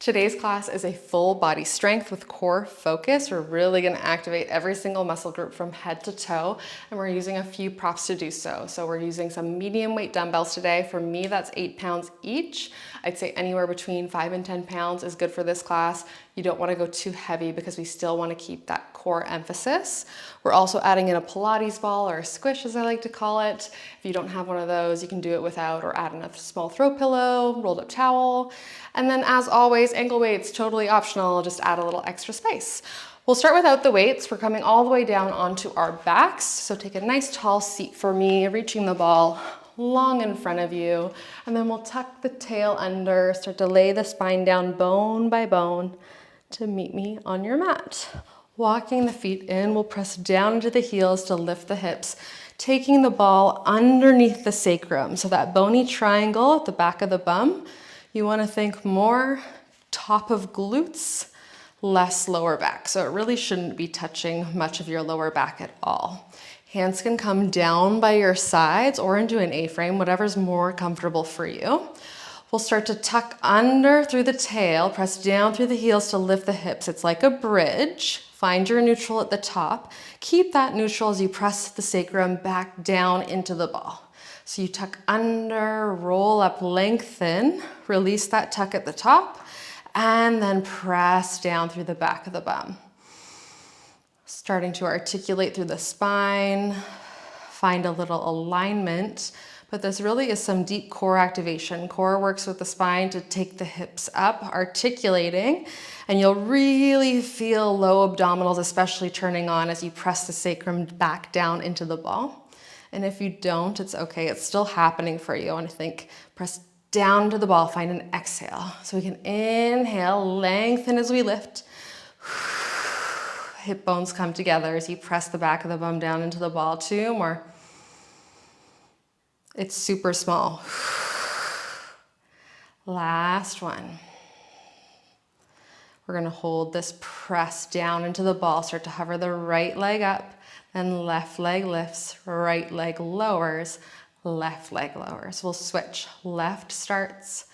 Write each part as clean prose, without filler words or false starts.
Today's class is a full body strength with core focus. We're really going to activate every single muscle group from head to toe, and we're using a few props to do so. So we're using some medium weight dumbbells today. For me, that's 8 pounds each. I'd say anywhere between 5 and 10 pounds is good for this class. You don't want to go too heavy because we still want to keep that core emphasis. We're also adding in a Pilates ball, or a squish as I like to call it. If you don't have one of those, you can do it without, or add in a small throw pillow, rolled up towel. And then as always, ankle weights, totally optional, just add a little extra space. We'll start without the weights. We're coming all the way down onto our backs. So take a nice tall seat for me, reaching the ball long in front of you. And then we'll tuck the tail under, start to lay the spine down bone by bone to meet me on your mat. Walking the feet in, we'll press down into the heels to lift the hips, taking the ball underneath the sacrum. So that bony triangle at the back of the bum, you want to think more top of glutes, less lower back. So it really shouldn't be touching much of your lower back at all. Hands can come down by your sides or into an A-frame, whatever's more comfortable for you. We'll start to tuck under through the tail, press down through the heels to lift the hips. It's like a bridge. Find your neutral at the top. Keep that neutral as you press the sacrum back down into the ball. So you tuck under, roll up, lengthen, release that tuck at the top, and then press down through the back of the bum. Starting to articulate through the spine, find a little alignment, but this really is some deep core activation. Core works with the spine to take the hips up, articulating, and you'll really feel low abdominals, especially turning on as you press the sacrum back down into the ball. And if you don't, it's okay. It's still happening for you. And I think press down to the ball, find an exhale. So we can inhale, lengthen as we lift. Hip bones come together as you press the back of the bum down into the ball. 2 more. It's super small. Last one. We're gonna hold this press down into the ball. Start to hover the right leg up. Then left leg lifts, right leg lowers, left leg lowers. We'll switch. Left starts,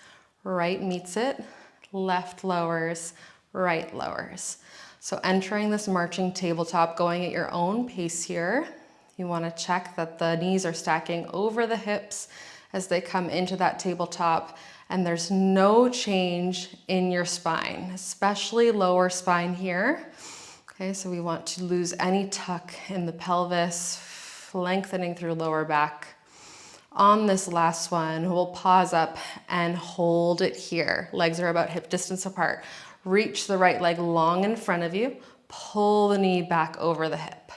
right meets it, left lowers, right lowers. So entering this marching tabletop, going at your own pace here. You want to check that the knees are stacking over the hips as they come into that tabletop, and there's no change in your spine, especially lower spine here. Okay, so we want to lose any tuck in the pelvis, lengthening through lower back. On this last one, we'll pause up and hold it here. Legs are about hip distance apart. Reach the right leg long in front of you. Pull the knee back over the hip.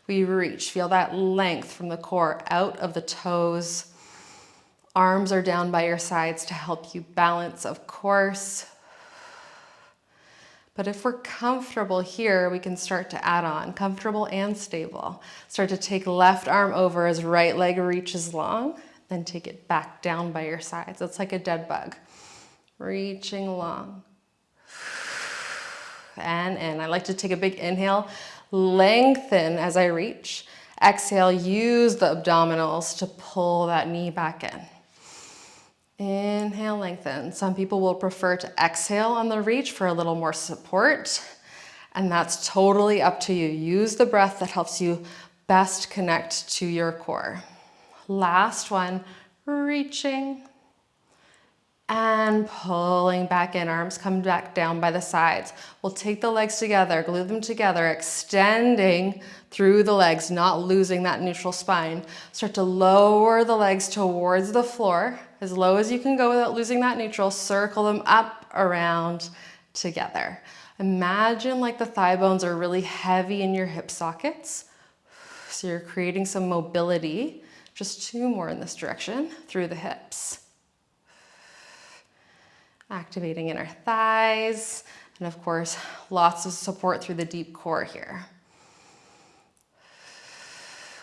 We reach, feel that length from the core out of the toes. Arms are down by your sides to help you balance, of course. But if we're comfortable here, we can start to add on, comfortable and stable. Start to take left arm over as right leg reaches long, then take it back down by your sides. It's like a dead bug. Reaching long. And in. I like to take a big inhale, lengthen as I reach. Exhale, use the abdominals to pull that knee back in. Inhale, lengthen. Some people will prefer to exhale on the reach for a little more support, and that's totally up to you. Use the breath that helps you best connect to your core. Last one, reaching and pulling back in. Arms come back down by the sides. We'll take the legs together, glue them together, extending through the legs, not losing that neutral spine. Start to lower the legs towards the floor, as low as you can go without losing that neutral. Circle them up, around, together. Imagine like the thigh bones are really heavy in your hip sockets. So you're creating some mobility. Just 2 more in this direction, through the hips. Activating inner thighs, and of course, lots of support through the deep core here.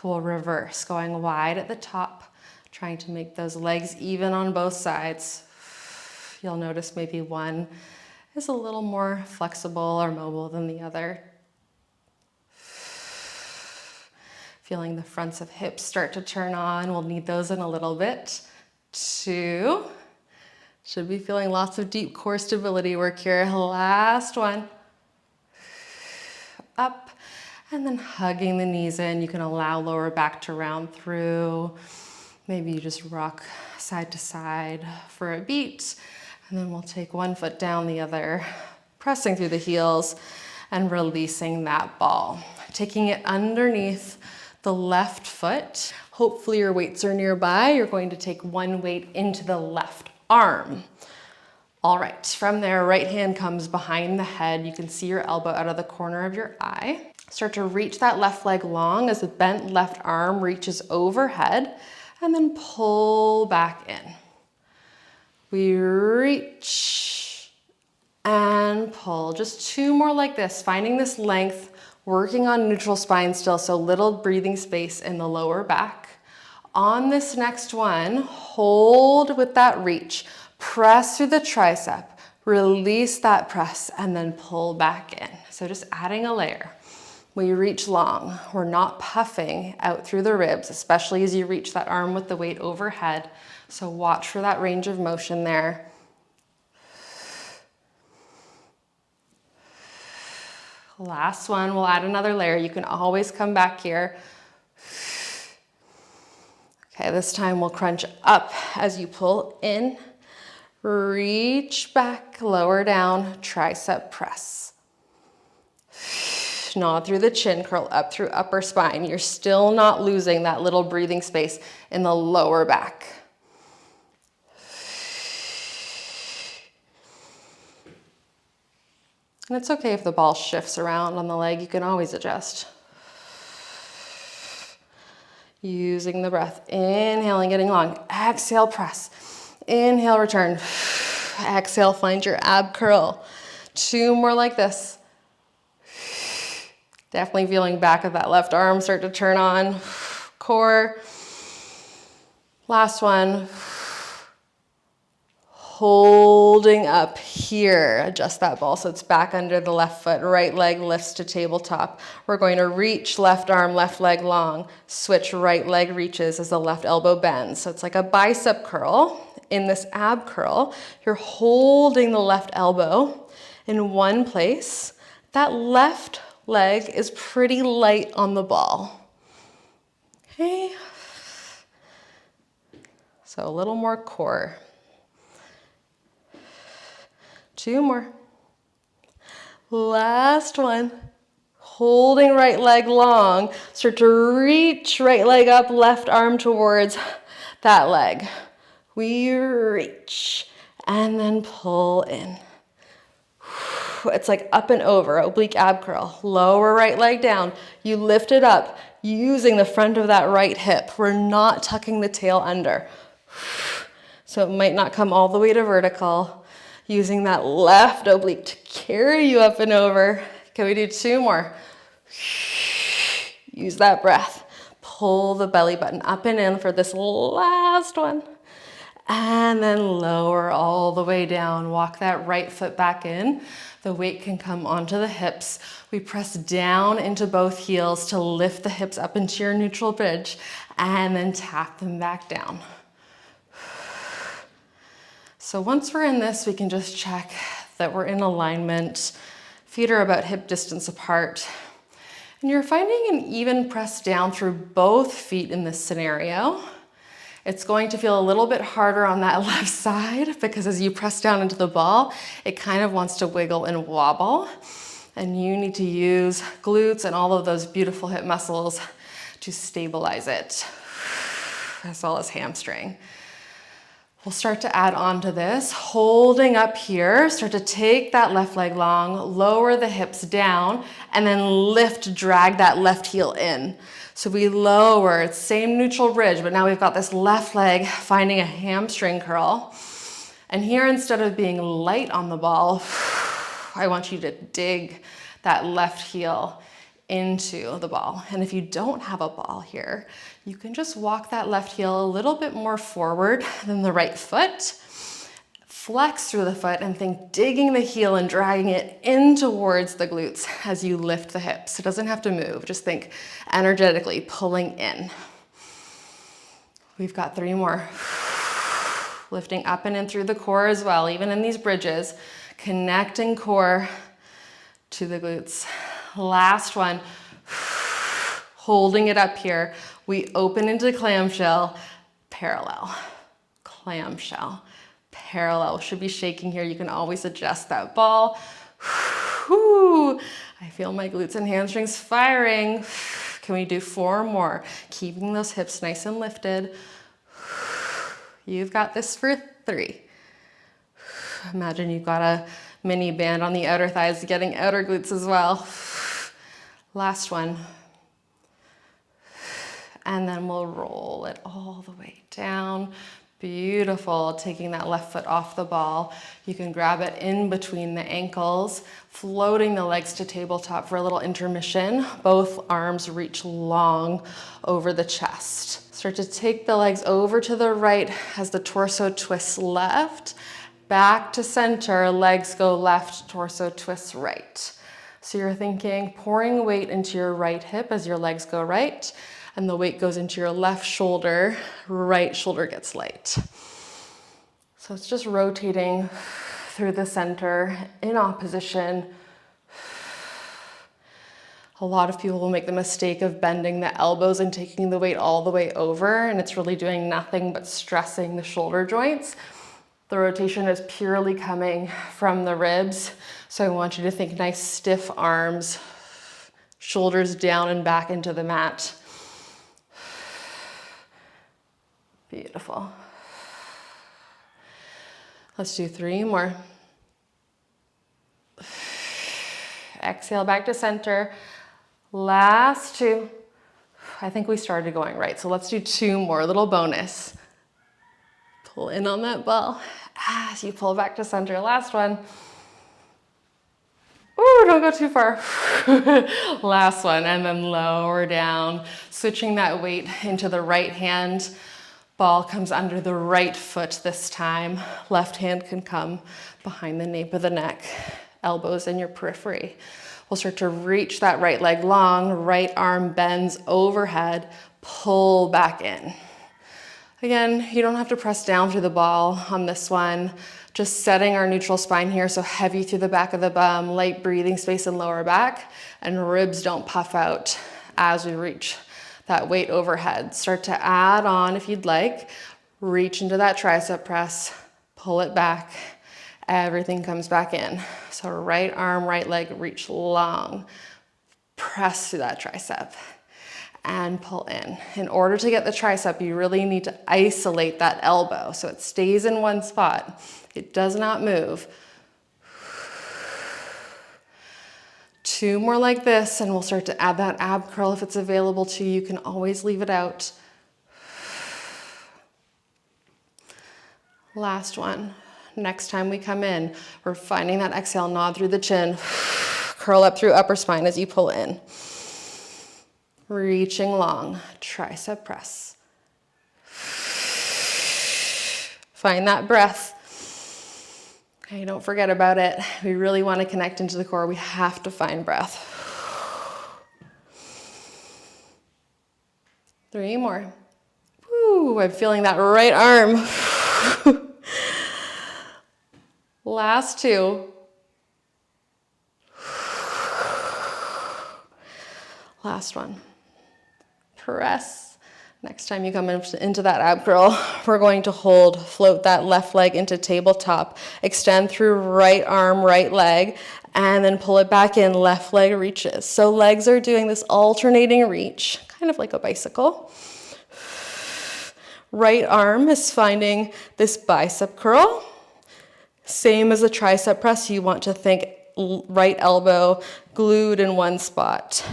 We'll reverse, going wide at the top, trying to make those legs even on both sides. You'll notice maybe one is a little more flexible or mobile than the other. Feeling the fronts of hips start to turn on. We'll need those in a little bit. 2, Should be feeling lots of deep core stability work here. Last one. Up, and then hugging the knees in. You can allow lower back to round through. Maybe you just rock side to side for a beat. And then we'll take one foot down the other, pressing through the heels and releasing that ball. Taking it underneath the left foot. Hopefully your weights are nearby. You're going to take one weight into the left arm. All right, from there, right hand comes behind the head. You can see your elbow out of the corner of your eye. Start to reach that left leg long as the bent left arm reaches overhead, and then pull back in. We reach and pull. Just two more like this, finding this length, working on neutral spine still, so little breathing space in the lower back. On this next one, hold with that reach. Press through the tricep, release that press, and then pull back in. So just adding a layer. We reach long. We're not puffing out through the ribs, especially as you reach that arm with the weight overhead. So watch for that range of motion there. Last one, we'll add another layer. You can always come back here. Okay, this time we'll crunch up as you pull in. Reach back, lower down, tricep press. Nod through the chin, curl up through upper spine. You're still not losing that little breathing space in the lower back. And it's okay if the ball shifts around on the leg, you can always adjust. Using the breath, inhaling, getting long. Exhale, press. Inhale, return. Exhale, find your ab curl. Two more like this. Definitely feeling back of that left arm start to turn on. Core. Last one. Holding up here. Adjust that ball so it's back under the left foot. Right leg lifts to tabletop. We're going to reach left arm, left leg long. Switch right leg reaches as the left elbow bends. So it's like a bicep curl. In this ab curl, you're holding the left elbow in one place. That left leg is pretty light on the ball. Okay. So a little more core. Two more. Last one. Holding right leg long. Start to reach right leg up, left arm towards that leg. We reach and then pull in. It's like up and over, oblique ab curl. Lower right leg down. You lift it up using the front of that right hip. We're not tucking the tail under. So it might not come all the way to vertical. Using that left oblique to carry you up and over. Can we do two more? Use that breath. Pull the belly button up and in for this last one. And then lower all the way down. Walk that right foot back in. The weight can come onto the hips. We press down into both heels to lift the hips up into your neutral bridge and then tap them back down. So once we're in this, we can just check that we're in alignment. Feet are about hip distance apart. And you're finding an even press down through both feet in this scenario. It's going to feel a little bit harder on that left side because as you press down into the ball, it kind of wants to wiggle and wobble. And you need to use glutes and all of those beautiful hip muscles to stabilize it, as well as hamstring. We'll start to add on to this, holding up here, start to take that left leg long, lower the hips down, and then lift, drag that left heel in. So we lower, it's same neutral bridge, but now we've got this left leg finding a hamstring curl. And here, instead of being light on the ball, I want you to dig that left heel into the ball. And if you don't have a ball here, you can just walk that left heel a little bit more forward than the right foot. Flex through the foot and think digging the heel and dragging it in towards the glutes as you lift the hips. It doesn't have to move, just think energetically pulling in. We've got three more. Lifting up and in through the core as well, even in these bridges. Connecting core to the glutes. Last one. Holding it up here. We open into clamshell, parallel. Clamshell, parallel. Should be shaking here. You can always adjust that ball. I feel my glutes and hamstrings firing. Can we do 4 more? Keeping those hips nice and lifted. You've got this for 3. Imagine you've got a mini band on the outer thighs, getting outer glutes as well. Last one. And then we'll roll it all the way down. Beautiful. Taking that left foot off the ball. You can grab it in between the ankles, floating the legs to tabletop for a little intermission. Both arms reach long over the chest. Start to take the legs over to the right as the torso twists left. Back to center, legs go left, torso twists right. So you're thinking pouring weight into your right hip as your legs go right, and the weight goes into your left shoulder, right shoulder gets light. So it's just rotating through the center in opposition. A lot of people will make the mistake of bending the elbows and taking the weight all the way over, and it's really doing nothing but stressing the shoulder joints. The rotation is purely coming from the ribs. So I want you to think nice stiff arms, shoulders down and back into the mat. Beautiful. Let's do 3 more. Exhale back to center. Last 2. I think we started going right, so let's do 2 more, little bonus. Pull in on that ball as you pull back to center. Last one. Ooh, don't go too far. Last one, and then lower down. Switching that weight into the right hand. Ball comes under the right foot this time. Left hand can come behind the nape of the neck. Elbows in your periphery. We'll start to reach that right leg long. Right arm bends overhead. Pull back in. Again, you don't have to press down through the ball on this one. Just setting our neutral spine here, so heavy through the back of the bum, light breathing space in lower back, and ribs don't puff out as we reach that weight overhead. Start to add on if you'd like. Reach into that tricep press, pull it back. Everything comes back in. So right arm, right leg, reach long. Press through that tricep. And pull in. In order to get the tricep, you really need to isolate that elbow so it stays in one spot. It does not move. 2 more like this, and we'll start to add that ab curl if it's available to you. You can always leave it out. Last one. Next time we come in, we're finding that exhale, nod through the chin, curl up through upper spine as you pull in. Reaching long, tricep press. Find that breath. Okay, don't forget about it. We really want to connect into the core. We have to find breath. 3 more. Woo, I'm feeling that right arm. Last 2. Last one. Press. Next time you come into that ab curl, we're going to hold, float that left leg into tabletop, extend through right arm, right leg, and then pull it back in, left leg reaches. So legs are doing this alternating reach, kind of like a bicycle. Right arm is finding this bicep curl. Same as a tricep press, you want to think right elbow glued in one spot.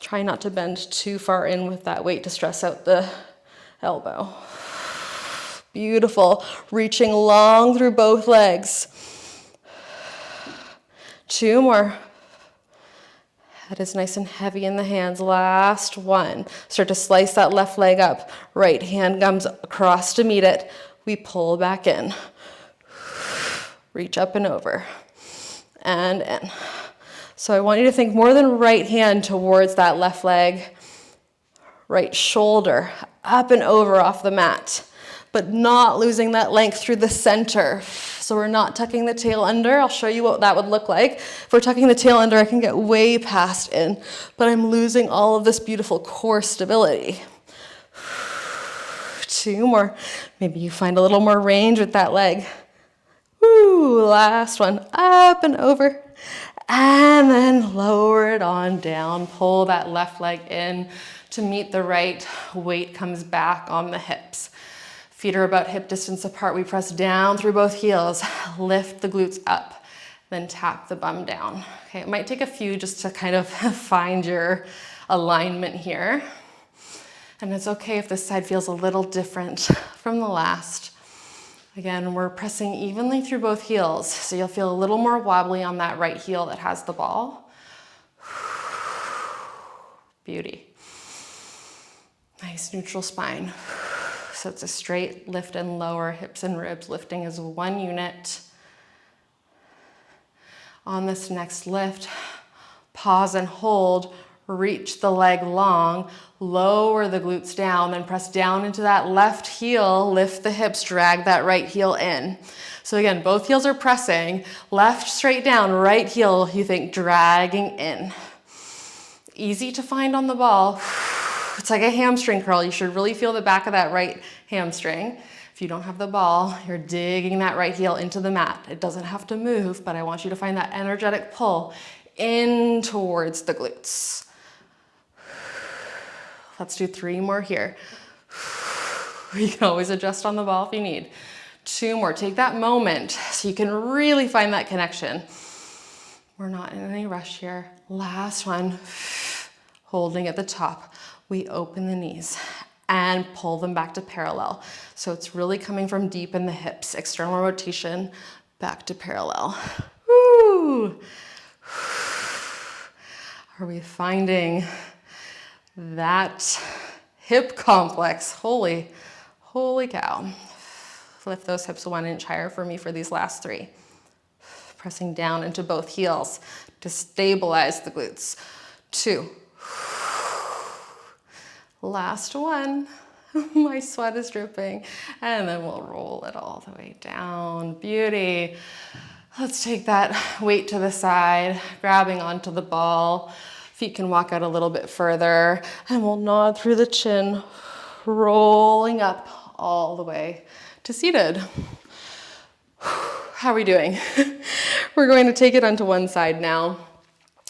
Try not to bend too far in with that weight to stress out the elbow. Beautiful. Reaching long through both legs. 2 more. Head is nice and heavy in the hands. Last one. Start to slice that left leg up. Right hand comes across to meet it. We pull back in. Reach up and over. And in. So I want you to think more than right hand towards that left leg, right shoulder, up and over off the mat. but not losing that length through the center. So we're not tucking the tail under. I'll show you what that would look like. If we're tucking the tail under, I can get way past in, but I'm losing all of this beautiful core stability. 2 more. Maybe you find a little more range with that leg. Woo, last one, up and over. And then lower it on down. Pull that left leg in to meet the right. Weight comes back on the hips. Feet are about hip distance apart. We press down through both heels. Lift the glutes up, then tap the bum down. Okay, it might take a few just to kind of find your alignment here. And it's okay if this side feels a little different from the last. Again, we're pressing evenly through both heels, so you'll feel a little more wobbly on that right heel that has the ball. Beauty. Nice neutral spine. So it's a straight lift and lower, hips and ribs lifting as one unit. On this next lift, pause and hold. Reach the leg long, lower the glutes down, then press down into that left heel, lift the hips, drag that right heel in. So again, both heels are pressing, left straight down, right heel, you think dragging in. Easy to find on the ball. It's like a hamstring curl. You should really feel the back of that right hamstring. If you don't have the ball, you're digging that right heel into the mat. It doesn't have to move, but I want you to find that energetic pull in towards the glutes. Let's do 3 more here. You can always adjust on the ball if you need. 2 more. Take that moment so you can really find that connection. We're not in any rush here. Last one. Holding at the top. We open the knees and pull them back to parallel. So it's really coming from deep in the hips. External rotation, back to parallel. Woo! Are we finding that hip complex? Holy cow. Lift those hips 1 inch higher for me for these last 3. Pressing down into both heels to stabilize the glutes. 2. Last one. My sweat is dripping. And then we'll roll it all the way down. Beauty. Let's take that weight to the side, grabbing onto the ball. Feet can walk out a little bit further, and we'll nod through the chin, rolling up all the way to seated. How are we doing? We're going to take it onto one side now,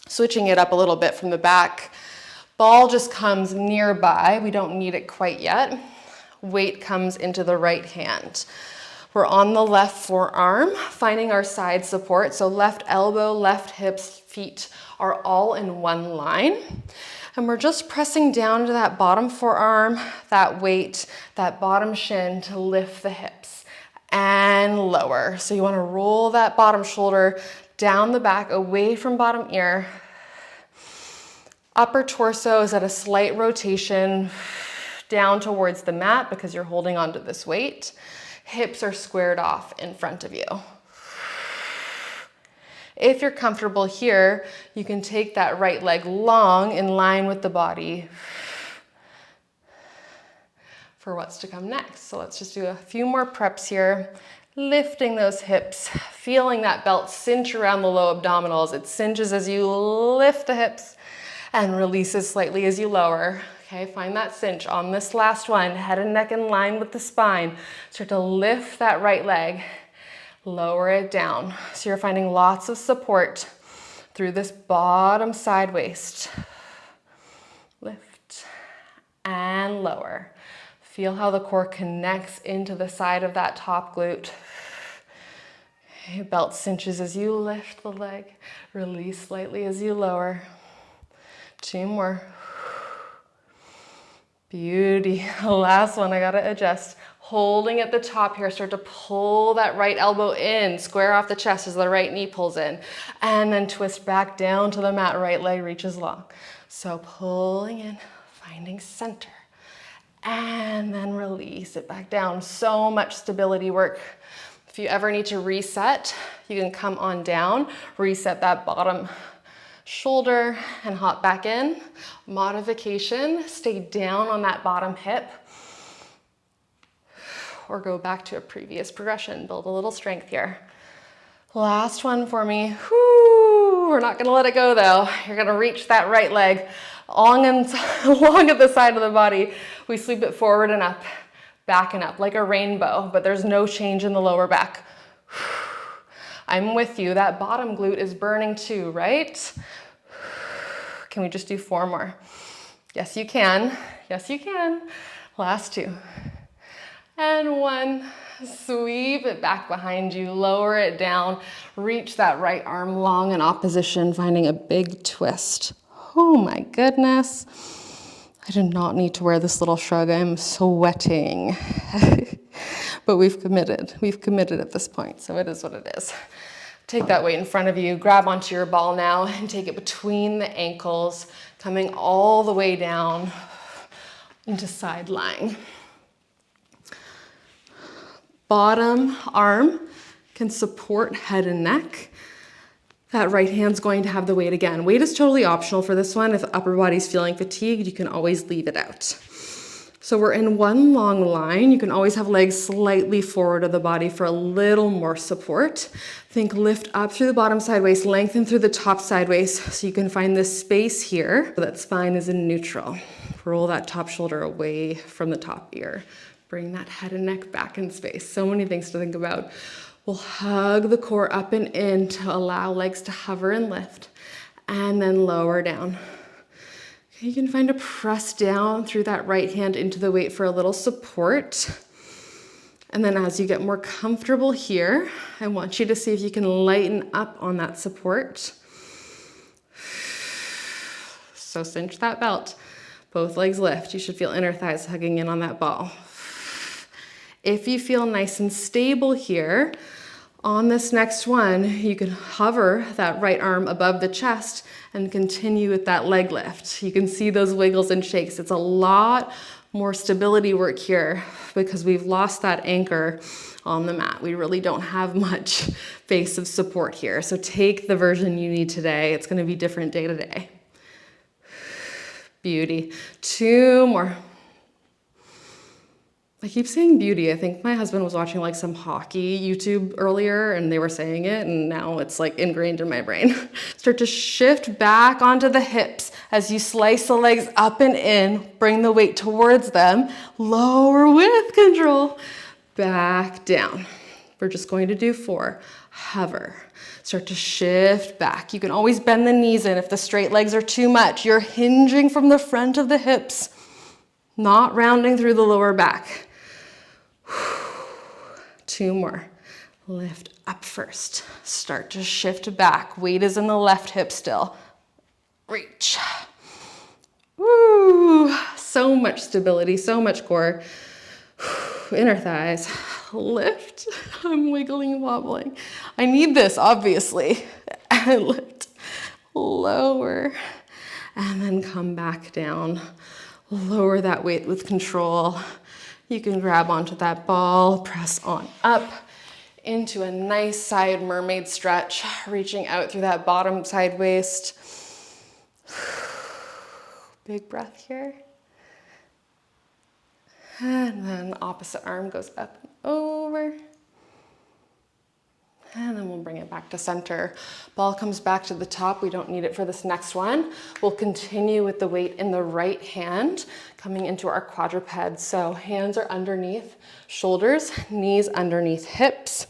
switching it up a little bit from the back. Ball just comes nearby. We don't need it quite yet. Weight comes into the right hand. We're on the left forearm, finding our side support. So left elbow, left hips, feet are all in one line. And we're just pressing down to that bottom forearm, that weight, that bottom shin to lift the hips and lower. So you want to roll that bottom shoulder down the back, away from bottom ear. Upper torso is at a slight rotation down towards the mat because you're holding onto this weight. Hips are squared off in front of you. If you're comfortable here, you can take that right leg long in line with the body for what's to come next. So let's just do a few more preps here. Lifting those hips, feeling that belt cinch around the low abdominals. It cinches as you lift the hips and releases slightly as you lower. Okay, find that cinch on this last one. Head and neck in line with the spine. Start to lift that right leg, lower it down. So you're finding lots of support through this bottom side waist. Lift and lower. Feel how the core connects into the side of that top glute. Okay, belt cinches as you lift the leg. Release slightly as you lower. 2 more. Beauty. Last one, I gotta adjust. Holding at the top here, start to pull that right elbow in, square off the chest as the right knee pulls in, and then twist back down to the mat, right leg reaches long. So pulling in, finding center, and then release it back down. So much stability work. If you ever need to reset, you can come on down, reset that bottom shoulder and hop back in. Modification, stay down on that bottom hip. or go back to a previous progression. Build a little strength here. Last one for me. Whoo, we're not gonna let it go though. You're gonna reach that right leg long and long at the side of the body. We sweep it forward and up, back and up like a rainbow, but there's no change in the lower back. I'm with you. That bottom glute is burning too, right? Can we just do 4 more? Yes, you can. Yes, you can. Last 2. And 1. Sweep it back behind you, lower it down, reach that right arm long in opposition, finding a big twist. Oh my goodness. I did not need to wear this little shrug. I'm sweating. But we've committed. We've committed at this point, so it is what it is. Take that weight in front of you, grab onto your ball now, and take it between the ankles, coming all the way down into side lying. Bottom arm can support head and neck. That right hand's going to have the weight again. Weight is totally optional for this one. If the upper body's feeling fatigued, you can always leave it out. So we're in one long line. You can always have legs slightly forward of the body for a little more support. Think lift up through the bottom side waist, lengthen through the top side waist so you can find this space here so that spine is in neutral. Roll that top shoulder away from the top ear. Bring that head and neck back in space. So many things to think about. We'll hug the core up and in to allow legs to hover and lift, and then lower down. Okay, you can find a press down through that right hand into the weight for a little support. And then as you get more comfortable here, I want you to see if you can lighten up on that support. So cinch that belt. Both legs lift. You should feel inner thighs hugging in on that ball. If you feel nice and stable here, on this next one, you can hover that right arm above the chest and continue with that leg lift. You can see those wiggles and shakes. It's a lot more stability work here because we've lost that anchor on the mat. We really don't have much base of support here. So take the version you need today. It's going to be different day to day. Beauty. 2 more. I keep saying beauty. I think my husband was watching like some hockey YouTube earlier and they were saying it and now it's like ingrained in my brain. Start to shift back onto the hips as you slice the legs up and in, bring the weight towards them, lower with control, back down. We're just going to do 4. Hover. Start to shift back. You can always bend the knees in if the straight legs are too much. You're hinging from the front of the hips, not rounding through the lower back. 2 more. Lift up first. Start to shift back. Weight is in the left hip still. Reach. Woo! So much stability, so much core. Inner thighs. Lift. I'm wiggling and wobbling. I need this, obviously. Lift. Lower. And then come back down. Lower that weight with control. You can grab onto that ball, press on up into a nice side mermaid stretch, reaching out through that bottom side waist. Big breath here. And then opposite arm goes up and over. And then we'll bring it back to center. Ball comes back to the top. We don't need it for this next one. We'll continue with the weight in the right hand, coming into our quadruped. So hands are underneath shoulders, knees underneath hips.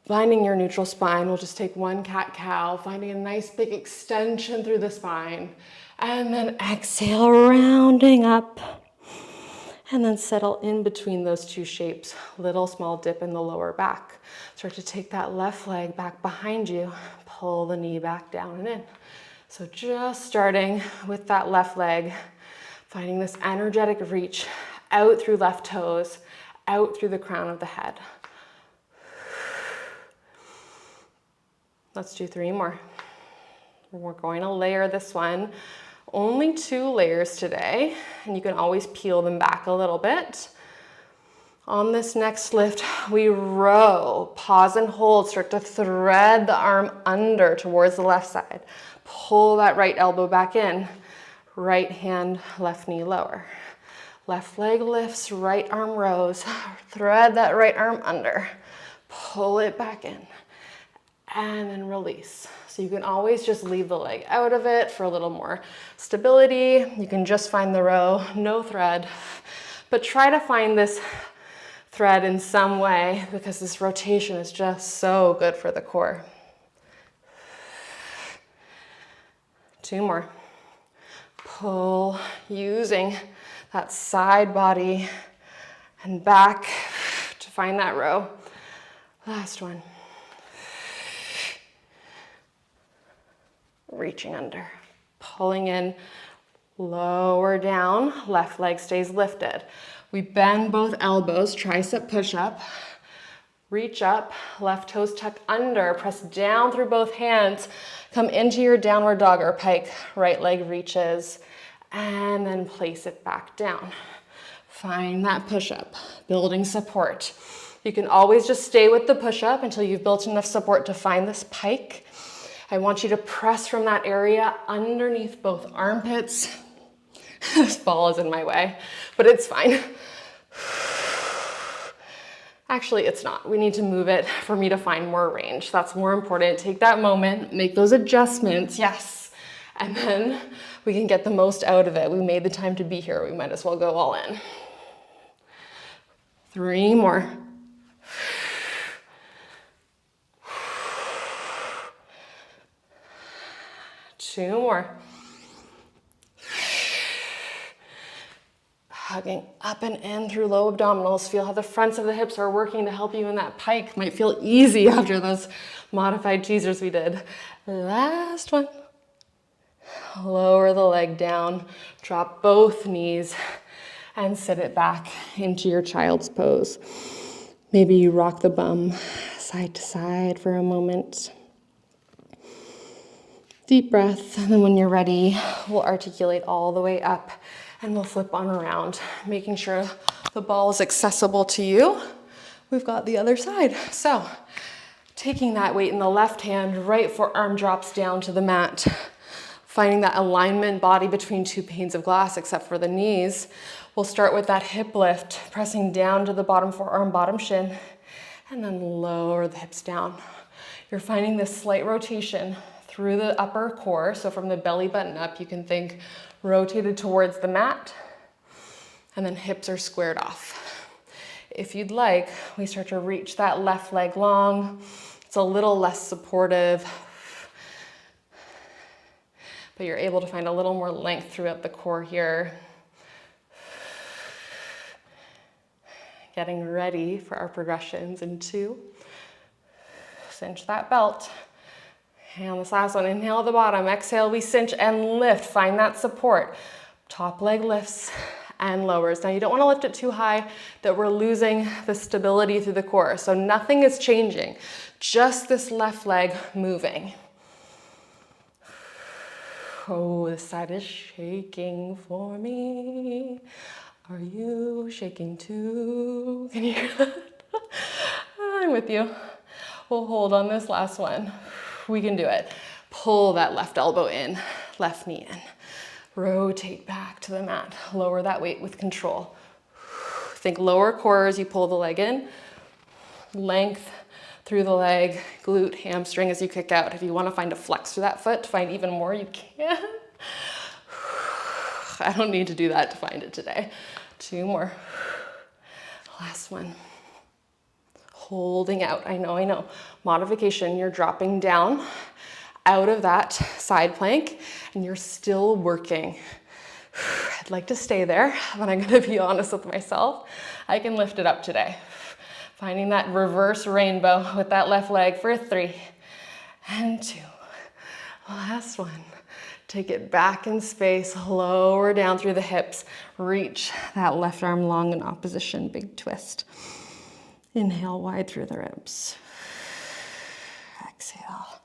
Finding your neutral spine, we'll just take 1 cat-cow, finding a nice big extension through the spine. And then exhale, rounding up. And then settle in between those 2 shapes. Little small dip in the lower back. Start to take that left leg back behind you. Pull the knee back down and in. So just starting with that left leg, finding this energetic reach out through left toes, out through the crown of the head. Let's do 3 more. We're going to layer this one. Only 2 layers today, and you can always peel them back a little bit. On this next lift, we row, pause and hold, start to thread the arm under towards the left side. Pull that right elbow back in. Right hand, left knee lower. Left leg lifts, right arm rows. Thread that right arm under. Pull it back in. And then release. So you can always just leave the leg out of it for a little more stability. You can just find the row, no thread. But try to find this thread in some way because this rotation is just so good for the core. 2 more. Pull using that side body and back to find that row. Last one. Reaching under, pulling in, lower down, left leg stays lifted. We bend both elbows, tricep push-up, reach up, left toes tuck under, press down through both hands, come into your downward dog or pike, right leg reaches, and then place it back down. Find that push-up, building support. You can always just stay with the push-up until you've built enough support to find this pike. I want you to press from that area underneath both armpits. This ball is in my way, but it's fine. Actually, it's not. We need to move it for me to find more range. That's more important. Take that moment, make those adjustments, yes. And then we can get the most out of it. We made the time to be here. We might as well go all in. 3 more. 2 more. Hugging up and in through low abdominals. Feel how the fronts of the hips are working to help you in that pike. Might feel easy after those modified teasers we did. Last one. Lower the leg down, drop both knees, and sit it back into your child's pose. Maybe you rock the bum side to side for a moment. Deep breath, and then when you're ready, we'll articulate all the way up and we'll flip on around, making sure the ball is accessible to you. We've got the other side. So, taking that weight in the left hand, right forearm drops down to the mat. Finding that alignment body between 2 panes of glass, except for the knees. We'll start with that hip lift, pressing down to the bottom forearm, bottom shin, and then lower the hips down. You're finding this slight rotation through the upper core. So from the belly button up, you can think rotated towards the mat, and then hips are squared off. If you'd like, we start to reach that left leg long. It's a little less supportive, but you're able to find a little more length throughout the core here. Getting ready for our progressions in 2. Cinch that belt. And on this last one, inhale at the bottom, exhale, we cinch and lift. Find that support. Top leg lifts and lowers. Now you don't want to lift it too high that we're losing the stability through the core. So nothing is changing, just this left leg moving. Oh, this side is shaking for me. Are you shaking too? Can you hear that? I'm with you. We'll hold on this last one. We can do it. Pull that left elbow in, left knee in. Rotate back to the mat. Lower that weight with control. Think lower core as you pull the leg in. Length through the leg, glute, hamstring as you kick out. If you want to find a flex through that foot to find even more, you can. I don't need to do that to find it today. 2 more. Last one. Holding out. I know. Modification, you're dropping down out of that side plank and you're still working. I'd like to stay there, but I'm going to be honest with myself. I can lift it up today. Finding that reverse rainbow with that left leg for 3 and 2. Last one. Take it back in space, lower down through the hips. Reach that left arm long in opposition, big twist. Inhale wide through the ribs. Exhale.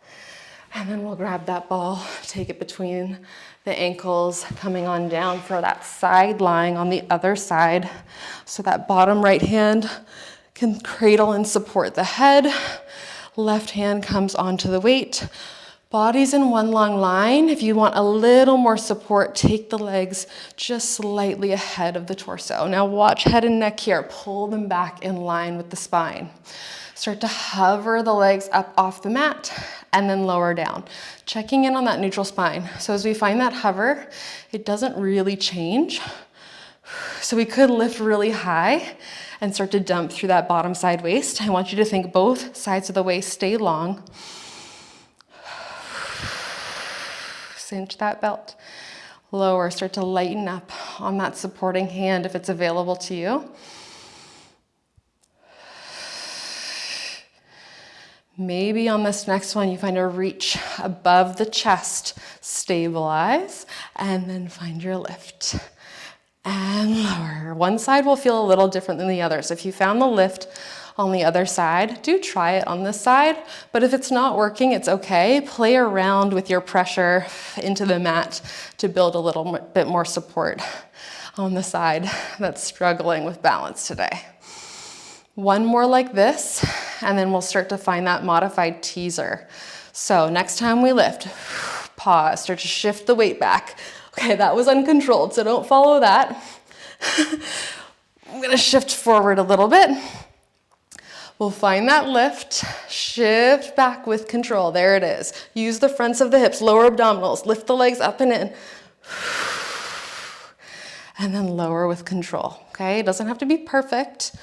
And then we'll grab that ball, take it between the ankles, coming on down for that side lying on the other side. So that bottom right hand can cradle and support the head. Left hand comes onto the weight. Body's in one long line. If you want a little more support, take the legs just slightly ahead of the torso. Now watch head and neck here. Pull them back in line with the spine. Start to hover the legs up off the mat and then lower down. Checking in on that neutral spine. So as we find that hover, it doesn't really change. So we could lift really high and start to dump through that bottom side waist. I want you to think both sides of the waist stay long. Cinch that belt. Lower, start to lighten up on that supporting hand if it's available to you. Maybe on this next one, you find a reach above the chest, stabilize, and then find your lift. And lower. One side will feel a little different than the other. So if you found the lift on the other side, do try it on this side. But if it's not working, it's okay. Play around with your pressure into the mat to build a little bit more support on the side that's struggling with balance today. One more like this, and then we'll start to find that modified teaser. So next time we lift, pause, start to shift the weight back. Okay, that was uncontrolled, so don't follow that. I'm gonna shift forward a little bit. We'll find that lift, shift back with control. There it is. Use the fronts of the hips, lower abdominals, lift the legs up and in. And then lower with control, okay? It doesn't have to be perfect.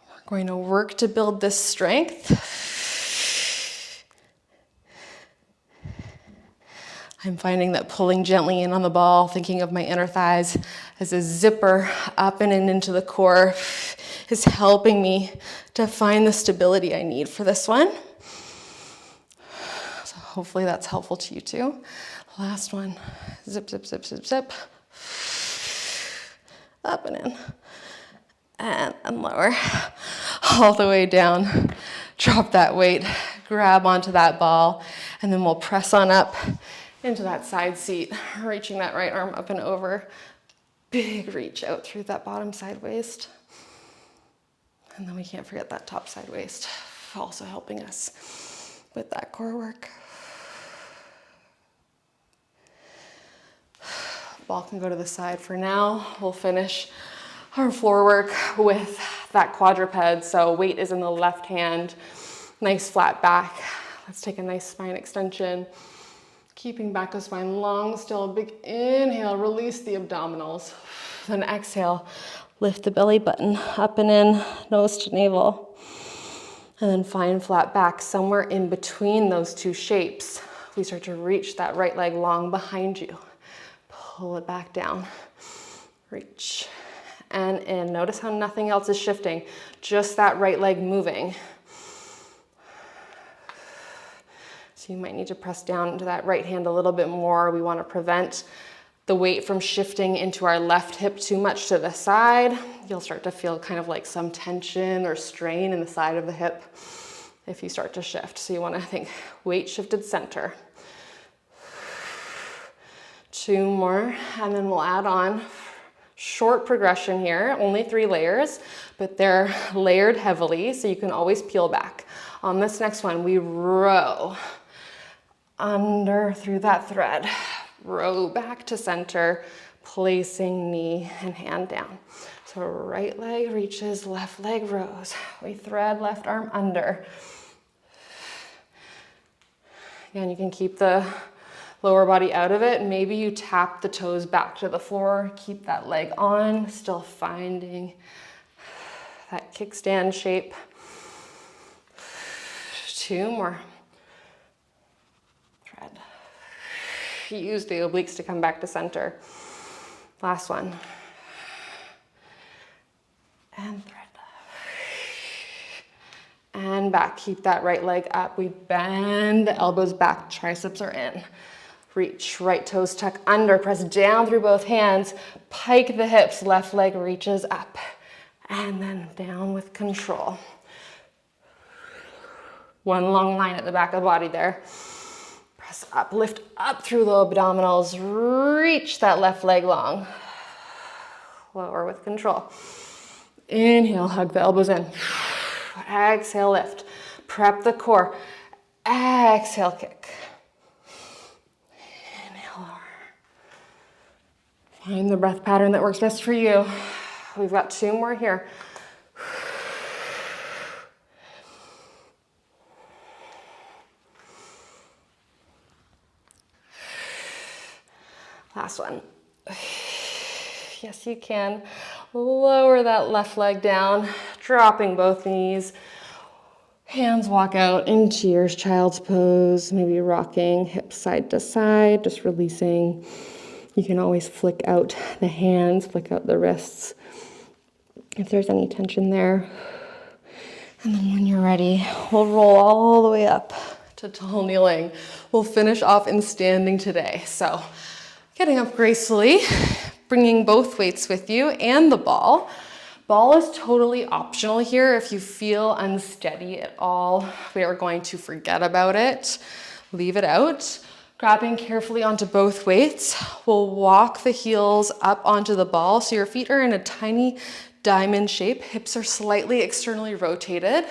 We're going to work to build this strength. I'm finding that pulling gently in on the ball, thinking of my inner thighs as a zipper up and in into the core is helping me to find the stability I need for this one. So hopefully that's helpful to you too. Last one, zip, zip, zip, zip, zip. Up and in, and lower, all the way down. Drop that weight, grab onto that ball, and then we'll press on up into that side seat, reaching that right arm up and over. Big reach out through that bottom side waist. And then we can't forget that top side waist, also helping us with that core work. Ball can go to the side for now. We'll finish our floor work with that quadruped. So weight is in the left hand, nice flat back. Let's take a nice spine extension. Keeping back of spine long, still a big inhale, release the abdominals. Then exhale, lift the belly button up and in, nose to navel. And then find flat back somewhere in between those two shapes. We start to reach that right leg long behind you. Pull it back down, reach and in. Notice how nothing else is shifting, just that right leg moving. So you might need to press down into that right hand a little bit more. We want to prevent the weight from shifting into our left hip too much to the side. You'll start to feel kind of like some tension or strain in the side of the hip if you start to shift. So you want to think weight shifted center. 2 more, and then we'll add on short progression here, only 3 layers, but they're layered heavily, so you can always peel back. On this next one, we row under through that thread, row back to center, placing knee and hand down. So right leg reaches, left leg rows. We thread left arm under. Again, you can keep the lower body out of it. Maybe you tap the toes back to the floor, keep that leg on, still finding that kickstand shape. 2 more. Thread. Use the obliques to come back to center. Last one. And thread. And back. Keep that right leg up. We bend the elbows back, triceps are in. Reach, right toes tuck under, press down through both hands, pike the hips, left leg reaches up, and then down with control. One long line at the back of the body there. Press up, lift up through the abdominals, reach that left leg long. Lower with control. Inhale, hug the elbows in. Exhale, lift. Prep the core. Exhale, kick. Find the breath pattern that works best for you. We've got 2 more here. Last one. Yes, you can. Lower that left leg down, dropping both knees. Hands walk out into your child's pose, maybe rocking hips side to side, just releasing. You can always flick out the hands, flick out the wrists if there's any tension there. And then when you're ready, we'll roll all the way up to tall kneeling. We'll finish off in standing today. So getting up gracefully, bringing both weights with you and the ball. Ball is totally optional here. If you feel unsteady at all, we are going to forget about it. Leave it out. Grabbing carefully onto both weights, we'll walk the heels up onto the ball so your feet are in a tiny diamond shape. Hips are slightly externally rotated.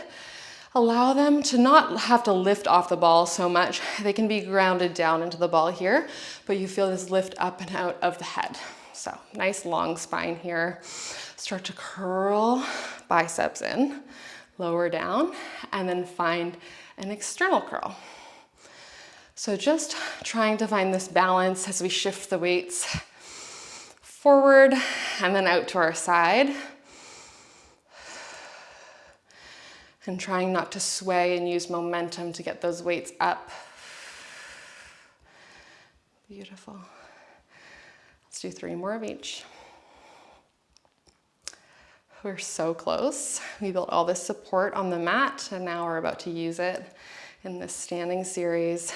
Allow them to not have to lift off the ball so much. They can be grounded down into the ball here, but you feel this lift up and out of the head. So nice long spine here. Start to curl biceps in, lower down, and then find an external curl. So just trying to find this balance as we shift the weights forward and then out to our side. And trying not to sway and use momentum to get those weights up. Beautiful. Let's do 3 more of each. We're so close. We built all this support on the mat, and now we're about to use it in this standing series.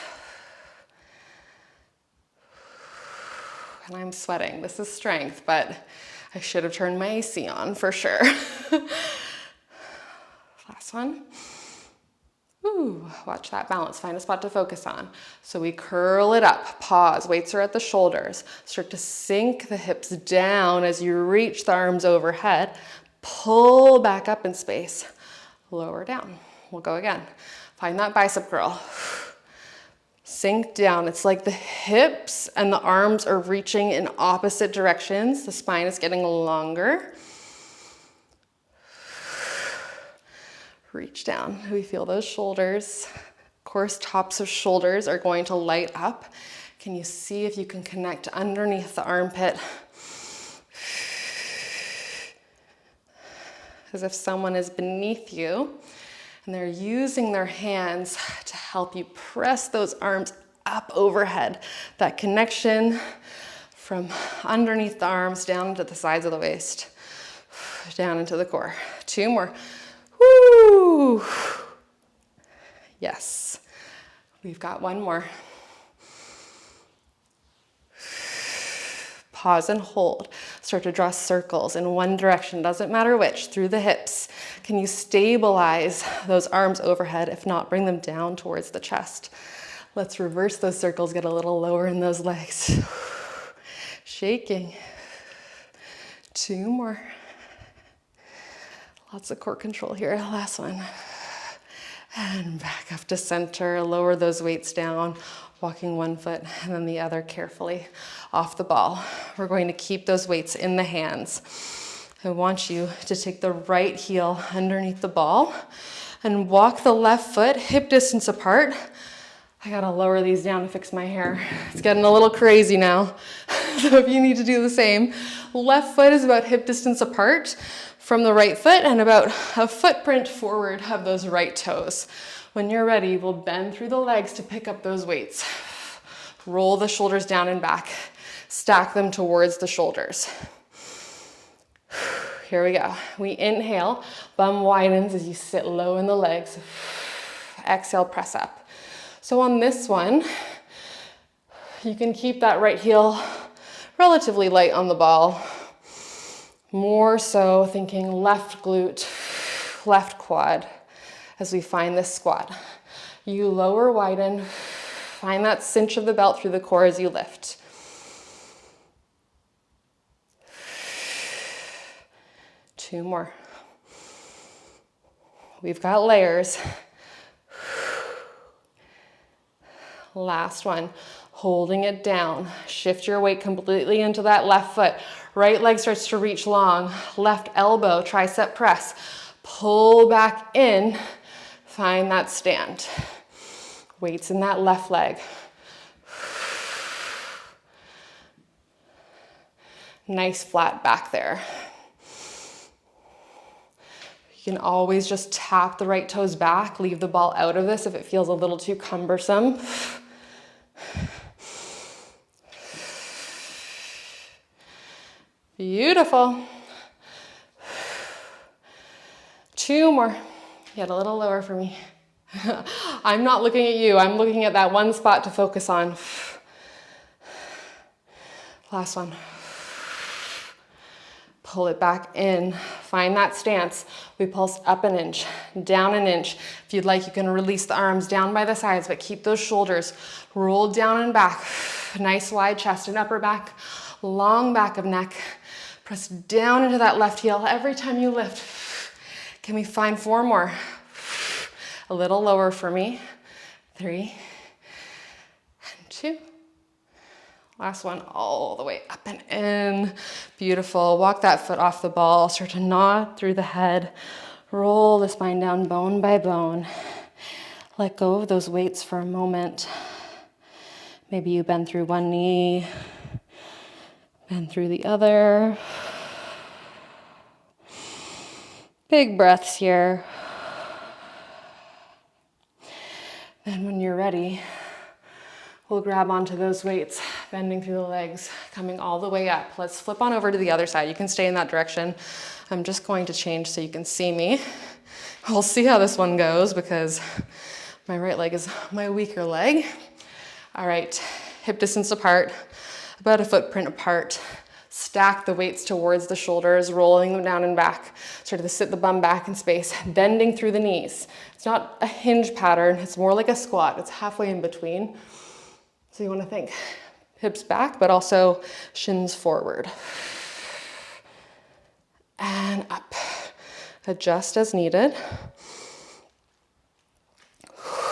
And I'm sweating. This is strength, but I should have turned my AC on for sure. Last one. Ooh, watch that balance. Find a spot to focus on. So we curl it up, pause, weights are at the shoulders. Start to sink the hips down as you reach the arms overhead. Pull back up in space. Lower down. We'll go again. Find that bicep curl. Sink down. It's like the hips and the arms are reaching in opposite directions. The spine is getting longer. Reach down. We feel those shoulders. Of course, tops of shoulders are going to light up. Can you see if you can connect underneath the armpit? As if someone is beneath you and they're using their hands to help you press those arms up overhead. That connection from underneath the arms down into the sides of the waist, down into the core. 2 more. Woo! Yes. We've got 1 more. Pause and hold. Start to draw circles in one direction, doesn't matter which, through the hips. Can you stabilize those arms overhead? If not, bring them down towards the chest. Let's reverse those circles, get a little lower in those legs. Shaking. 2 more. Lots of core control here. Last one. And back up to center. Lower those weights down, walking 1 foot and then the other carefully off the ball. We're going to keep those weights in the hands. I want you to take the right heel underneath the ball and walk the left foot hip distance apart. I gotta lower these down to fix my hair. It's getting a little crazy now. So if you need to do the same, left foot is about hip distance apart from the right foot and about a footprint forward of those right toes. When you're ready, we'll bend through the legs to pick up those weights. Roll the shoulders down and back. Stack them towards the shoulders. Here we go. We inhale, bum widens as you sit low in the legs. Exhale, press up. So on this one, you can keep that right heel relatively light on the ball. More so thinking left glute, left quad as we find this squat. You lower, widen, find that cinch of the belt through the core as you lift. Two more. We've got layers. Last one. Holding it down. Shift your weight completely into that left foot. Right leg starts to reach long. Left elbow, tricep press. Pull back in. Find that stand. Weights in that left leg. Nice flat back there. You can always just tap the right toes back, leave the ball out of this if it feels a little too cumbersome. Beautiful. 2 more. Get a little lower for me. I'm not looking at you. I'm looking at that one spot to focus on. Last one. Pull it back in. Find that stance. We pulse up an inch, down an inch. If you'd like, you can release the arms down by the sides, but keep those shoulders rolled down and back. Nice wide chest and upper back, long back of neck. Press down into that left heel every time you lift. Can we find 4 more? A little lower for me. 3 and 2. Last one, all the way up and in. Beautiful. Walk that foot off the ball. Start to nod through the head. Roll the spine down bone by bone. Let go of those weights for a moment. Maybe you bend through one knee, bend through the other. Big breaths here. Then when you're ready, we'll grab onto those weights, bending through the legs, coming all the way up. Let's flip on over to the other side. You can stay in that direction. I'm just going to change so you can see me. We'll see how this one goes because my right leg is my weaker leg. All right, hip distance apart, about a footprint apart. Stack the weights towards the shoulders, rolling them down and back. Start to sit the bum back in space, bending through the knees. It's not a hinge pattern. It's more like a squat. It's halfway in between. So you want to think hips back, but also shins forward. And up. Adjust as needed.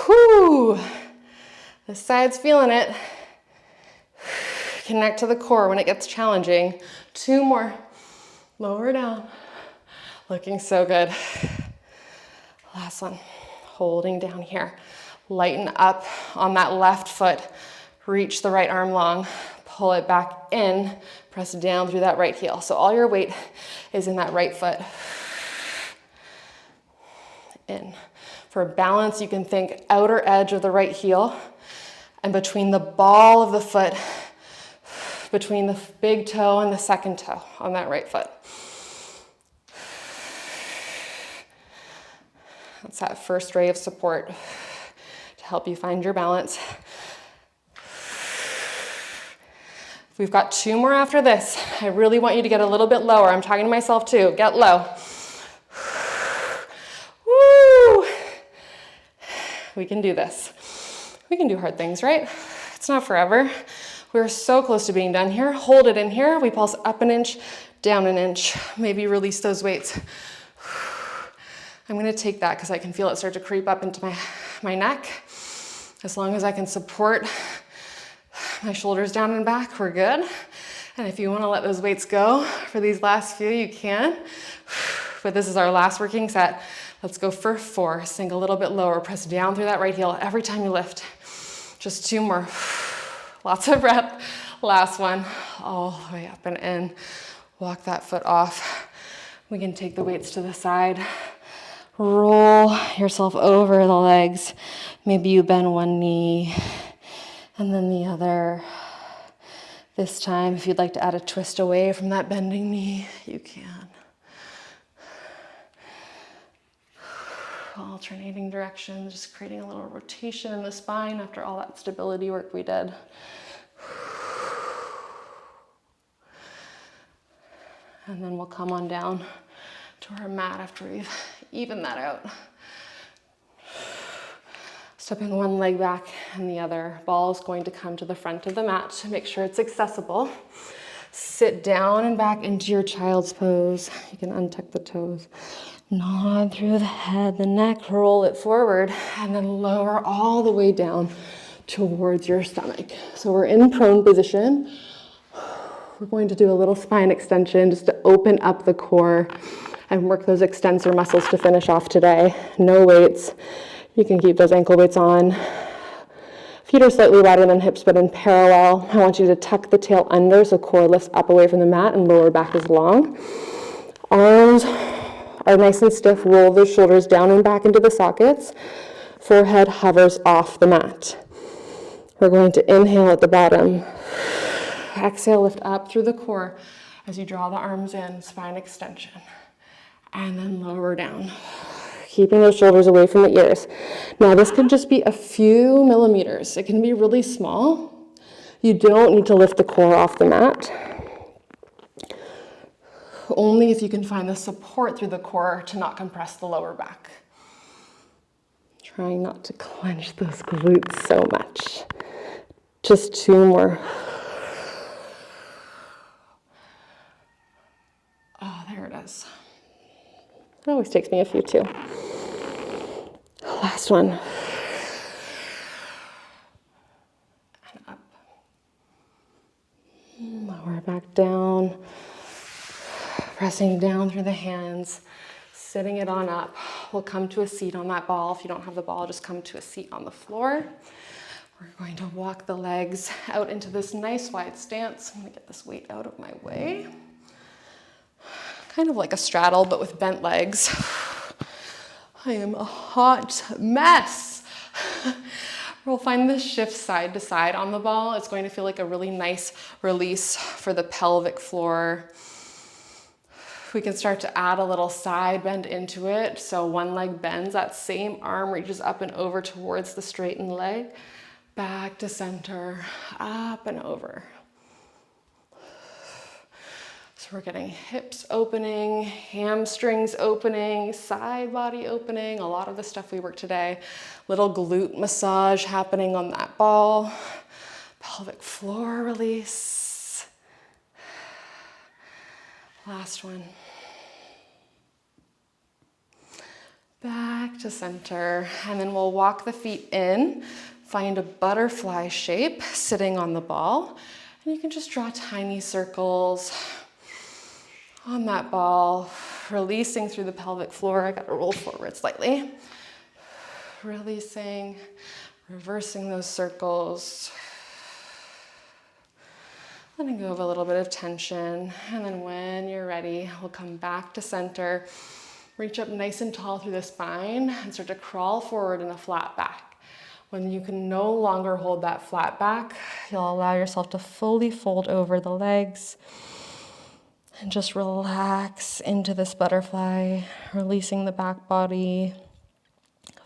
Whew. This side's feeling it. Connect to the core when it gets challenging. 2 more. Lower down. Looking so good. Last one. Holding down here. Lighten up on that left foot. Reach the right arm long. Pull it back in. Press down through that right heel. So all your weight is in that right foot. In. For balance, you can think outer edge of the right heel and between the ball of the foot, between the big toe and the second toe on that right foot. That's that first ray of support to help you find your balance. We've got 2 more after this. I really want you to get a little bit lower. I'm talking to myself too. Get low. Woo! We can do this. We can do hard things, right? It's not forever. We're so close to being done here. Hold it in here. We pulse up an inch, down an inch. Maybe release those weights. I'm gonna take that because I can feel it start to creep up into my neck. As long as I can support my shoulders down and back, we're good. And if you wanna let those weights go for these last few, you can. But this is our last working set. Let's go for 4. Sink a little bit lower. Press down through that right heel every time you lift. Just 2 more. Lots of breath. Last one. All the way up and in. Walk that foot off. We can take the weights to the side. Roll yourself over the legs. Maybe you bend one knee and then the other. This time, if you'd like to add a twist away from that bending knee, you can. Alternating directions, just creating a little rotation in the spine after all that stability work we did. And then we'll come on down to our mat after we've evened that out. Stepping one leg back and the other. Ball is going to come to the front of the mat to make sure it's accessible. Sit down and back into your child's pose. You can untuck the toes. Nod through the head, the neck, roll it forward, and then lower all the way down towards your stomach. So we're in prone position. We're going to do a little spine extension just to open up the core and work those extensor muscles to finish off today. No weights. You can keep those ankle weights on. Feet are slightly wider than hips, but in parallel. I want you to tuck the tail under so core lifts up away from the mat and lower back is long. Arms are nice and stiff. Roll the shoulders down and back into the sockets. Forehead hovers off the mat. We're going to inhale at the bottom. Exhale, lift up through the core as you draw the arms in, spine extension. And then lower down, keeping those shoulders away from the ears. Now this can just be a few millimeters. It can be really small. You don't need to lift the core off the mat. Only if you can find the support through the core to not compress the lower back. Trying not to clench those glutes so much. Just 2 more. Oh, there it is. It always takes me a few too. Last one. And up. Lower back down. Pressing down through the hands. Sitting it on up. We'll come to a seat on that ball. If you don't have the ball, just come to a seat on the floor. We're going to walk the legs out into this nice wide stance. I'm going to get this weight out of my way. Kind of like a straddle, but with bent legs. I am a hot mess. We'll find this shift side to side on the ball. It's going to feel like a really nice release for the pelvic floor. We can start to add a little side bend into it. So one leg bends, that same arm reaches up and over towards the straightened leg. Back to center, up and over. So we're getting hips opening, hamstrings opening, side body opening, a lot of the stuff we worked today. Little glute massage happening on that ball. Pelvic floor release. Last one. Back to center, and then we'll walk the feet in, find a butterfly shape sitting on the ball, and you can just draw tiny circles on that ball, releasing through the pelvic floor. I gotta roll forward slightly. Releasing, reversing those circles. Letting go of a little bit of tension. And then when you're ready, we'll come back to center. Reach up nice and tall through the spine and start to crawl forward in a flat back. When you can no longer hold that flat back, you'll allow yourself to fully fold over the legs. And just relax into this butterfly, releasing the back body,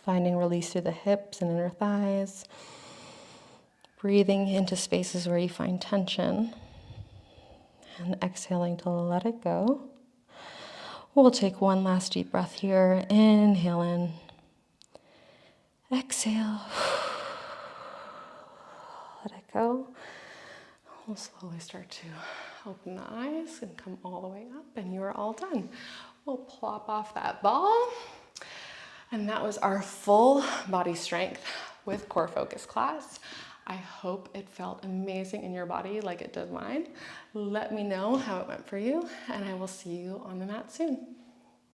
finding release through the hips and inner thighs, breathing into spaces where you find tension, and exhaling to let it go. We'll take one last deep breath here. Inhale in, exhale, let it go. We'll slowly start to open the eyes and come all the way up, and you are all done. We'll plop off that ball. And that was our full body strength with core focus class. I hope it felt amazing in your body like it did mine. Let me know how it went for you, and I will see you on the mat soon.